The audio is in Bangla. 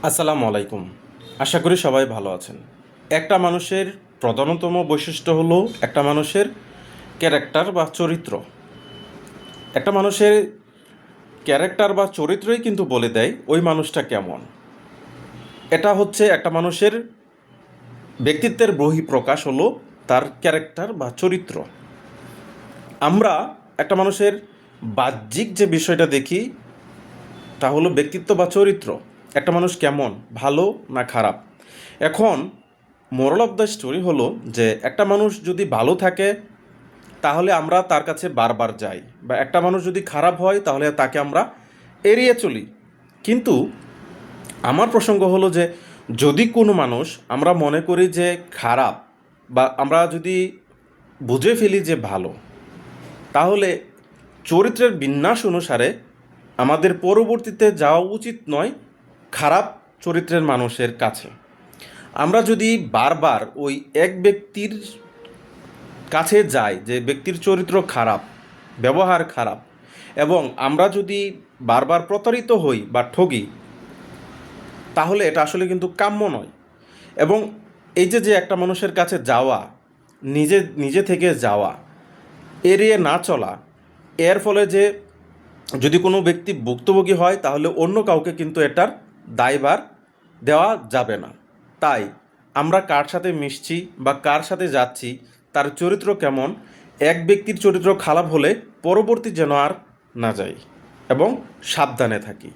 আসসালামু আলাইকুম। আশা করি সবাই ভালো আছেন। একটা মানুষের প্রধানতম বৈশিষ্ট্য হলো একটা মানুষের ক্যারেক্টার বা চরিত্র। একটা মানুষের ক্যারেক্টার বা চরিত্রই কিন্তু বলে দেয় ওই মানুষটা কেমন। এটা হচ্ছে একটা মানুষের ব্যক্তিত্বের বহিঃপ্রকাশ হলো তার ক্যারেক্টার বা চরিত্র। আমরা একটা মানুষের বাহ্যিক যে বিষয়টা দেখি তা হলো ব্যক্তিত্ব বা চরিত্র। একটা মানুষ কেমন, ভালো না খারাপ। এখন মোরাল অফ দ্য স্টোরি হলো যে একটা মানুষ যদি ভালো থাকে তাহলে আমরা তার কাছে বারবার যাই, বা একটা মানুষ যদি খারাপ হয় তাহলে তাকে আমরা এড়িয়ে চলি। কিন্তু আমার প্রসঙ্গ হলো যে যদি কোনো মানুষ আমরা মনে করি যে খারাপ, বা আমরা যদি বুঝে ফেলি যে ভালো, তাহলে চরিত্রের বিন্যাস অনুসারে আমাদের পরবর্তীতে যাওয়া উচিত নয় খারাপ চরিত্রের মানুষের কাছে। আমরা যদি বারবার ওই এক ব্যক্তির কাছে যাই যে ব্যক্তির চরিত্র খারাপ, ব্যবহার খারাপ, এবং আমরা যদি বারবার প্রতারিত হই বা ঠগি, তাহলে এটা আসলে কিন্তু কাম্য নয়। এবং এই যে যে একটা মানুষের কাছে যাওয়া, নিজে নিজে থেকে যাওয়া, এড়িয়ে না চলা, এর ফলে যে যদি কোনো ব্যক্তি ভুক্তভোগী হয় তাহলে অন্য কাউকে কিন্তু এটার দায়ভার দেওয়া যাবে না। তাই আমরা কার সাথে মিশছি বা কার সাথে যাচ্ছি, তার চরিত্র কেমন, এক ব্যক্তির চরিত্র খারাপ হলে পরবর্তী যেন আর না যাই এবং সাবধানে থাকি।